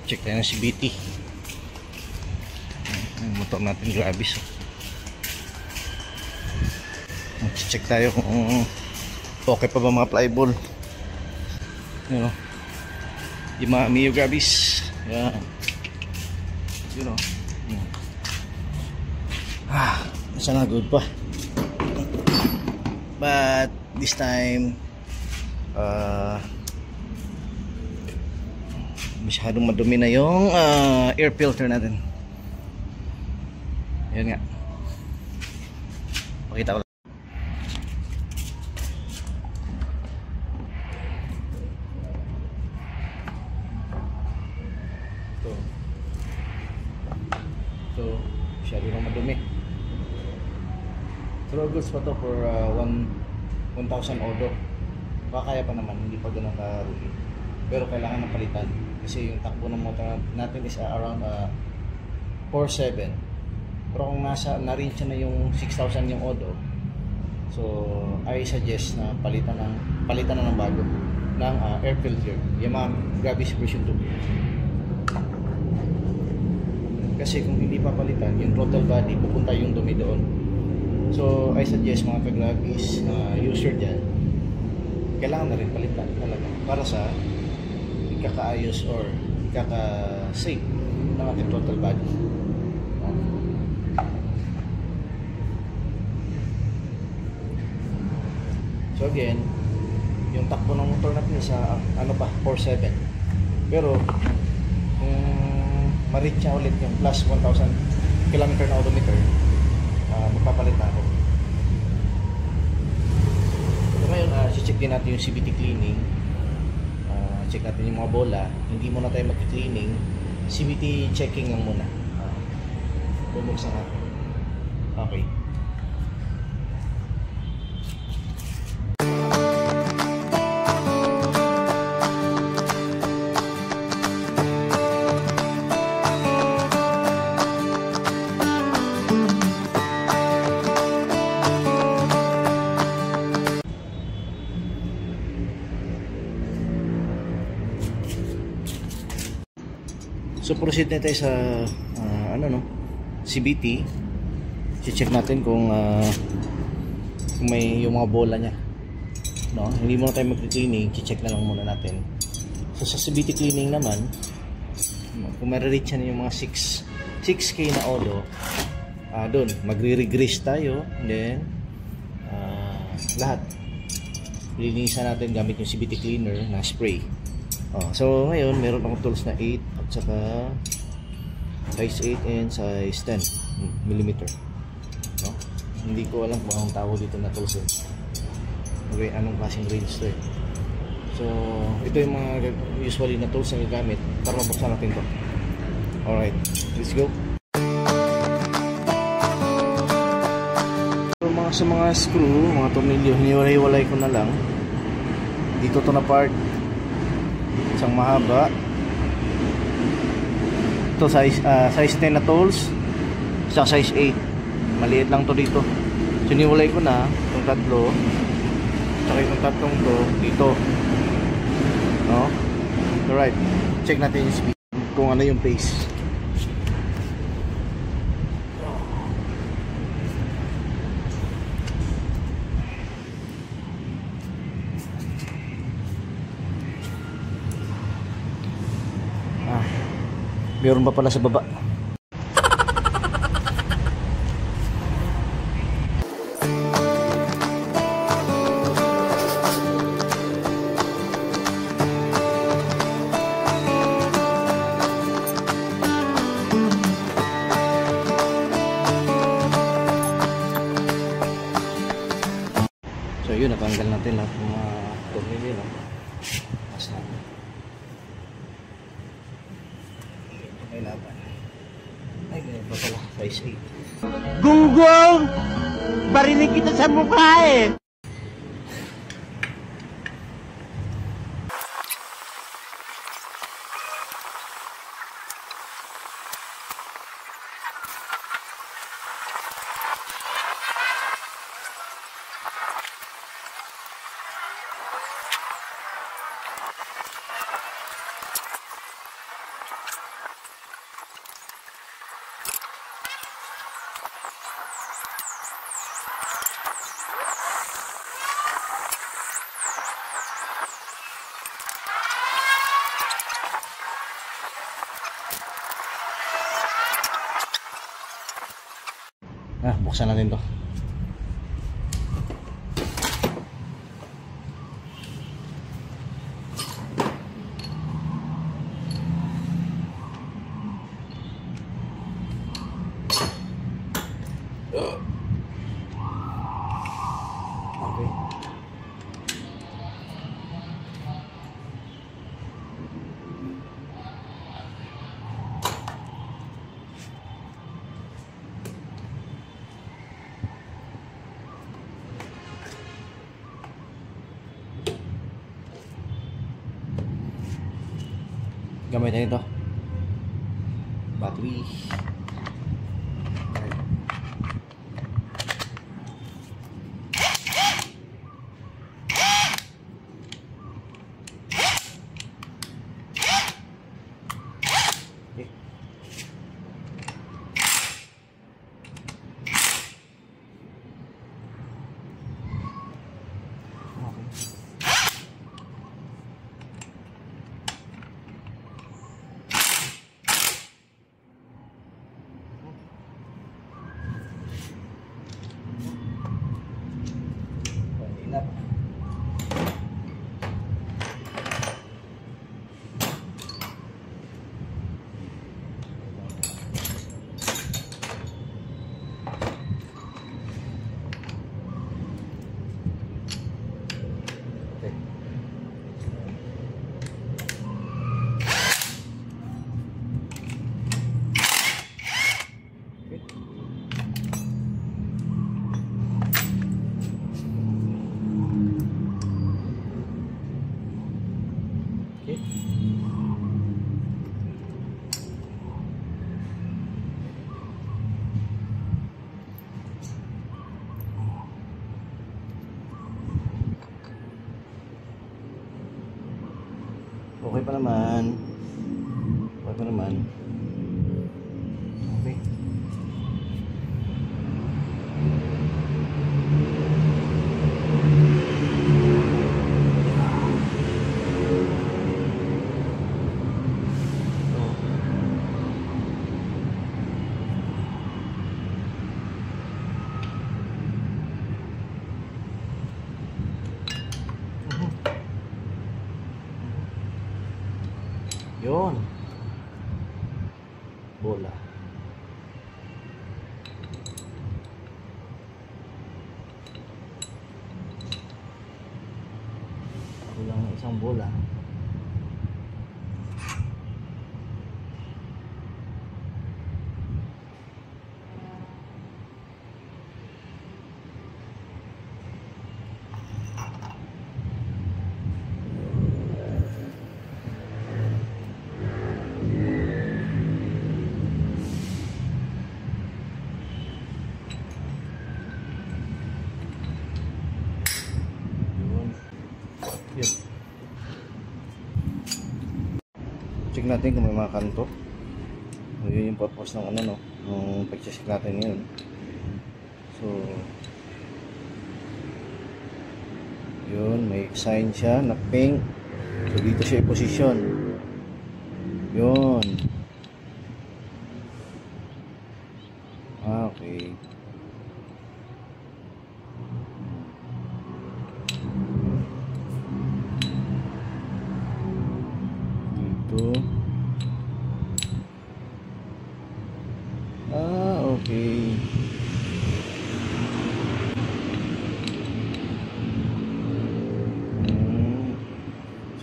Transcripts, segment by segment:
Check tayo ng CVT. Yung motor natin, grabe. So check tayo kung okay pa ba mga flyball. You know, yung mga Mio Grabis. Yan. You know. Sana good pa. But this time masyadong madumi na yung air filter natin. Yan nga. Pakita ko lang. So masyado na madumi. Pero goods pa to for 1,000 odo. Baka kaya pa naman, hindi pa ganun ka-rugi. Pero kailangan ng palitan. Kasi yung takbo ng motor natin is around 4.7. Pero kung na-reach na yung 6,000 yung odo, so I suggest na palitan na ng bago ng air filter. Yamaha Grabis version 2. Kasi kung hindi papalitan, yung throttle body, pupunta yung dumi doon. So I suggest mga ka-Grabis user dyan, kailangan na rin palitan talaga para sa ikakaayos or ikaka-safe ng ating throttle body. So again, yung takbo ng motor natin sa ano pa, 4.7. Pero kung ma-reach niya ulit yung plus 1,000 km na odometer, magpapalit na ako. So ngayon, check din natin yung CVT cleaning. Check natin yung mga bola. Hindi muna tayo mag-cleaning, CVT checking lang muna. Bubuksan natin. Okay. So proceed na tayo sa CVT. I-check natin kung may yung mga bola niya. No, hindi muna tayo mag-cleaning, i-check na lang muna natin. So sa CVT cleaning naman, kung ma-reach na yung mga 6K na odo, doon magre-regrease tayo, and then lahat lilinisan natin gamit yung CVT cleaner na spray. So ngayon meron akong tools na 8 at saka size 8 and size 10 mm. No? Hindi ko alam kung anong tawag dito na tools okay, anong klaseng range to eh. So ito yung mga usually na tools na gagamit para mabuksan natin to. Alright, let's go. So, sa mga screw, mga tornilyo, hiniwalay-walay ko na lang. Dito to na part, isang mahaba. Ito size 10 na tools, isang size 8. Maliit lang to dito. So hiniwalay ko na itong tatlo, saka itong tatlong to dito. No? Alright, check natin yung speed, kung ano yung pace. Meron pa pala sa baba. So yun, natanggal natin lahat ng mga tornilyo, no? Mas natin. May laban. Ay, ganyan pa pala. Size 8. Gunggong! Barinig kita sa mukha eh! buksan natin to. Okay. Gamitin ito. Battery. Okay. Inap. Okay. Okay. Okay pa naman. Okay pa naman. Okay. Yun. Bola. Kulang isang bola. Yun. Check natin kung may mga kanto. So, yun yung purpose ng ano, no? Nung pag-check natin yun. So, yun, may sign siya na pink. So, dito siya i-position. Yun. Okay. Okay.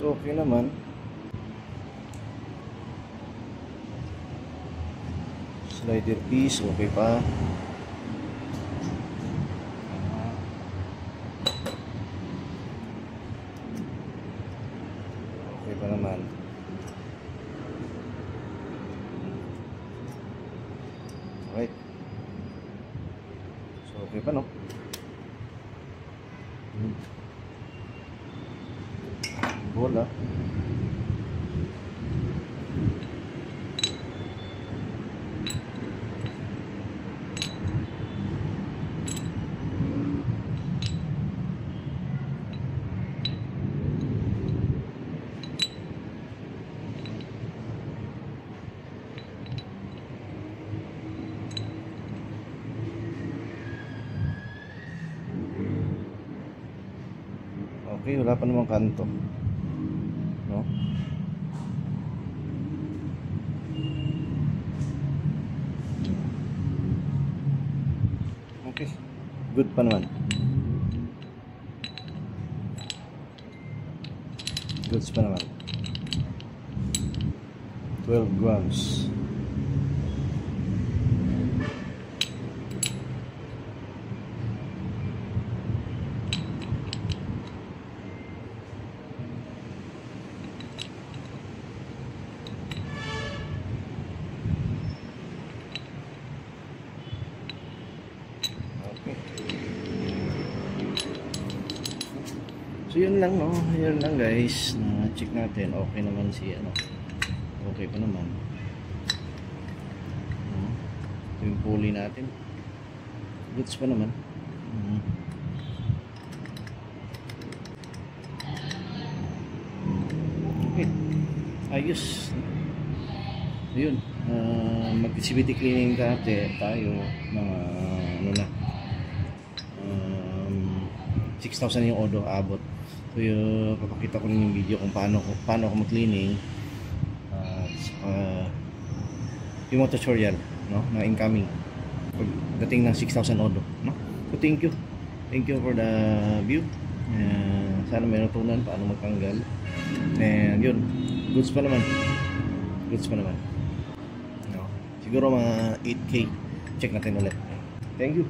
So okay naman. Slider piece, okay pa. Okay pa naman. Alright. So okay pa, no? Bola. Okay, wala pa namang kanto, no? Okay, good pa naman. Goods pa naman. 12 grams. So yun lang, no, yun lang guys, na check natin. Okay naman si ano, okay pa naman. Ito yung pulley natin, goods pa naman. Okay, ayos. Yun, mag-CVT cleaning tayo mga ano na, 6,000 yung odo abot. So papakita ko rin yung video kung paano ako mag-cleaning, yung mga tutorial, no, na incoming pagdating ng 6,000 odo, no? So thank you for the view. Sana may natutunan paano magtanggal, and yun, goods pa naman, no? Siguro mga 8K check natin ulit. Thank you.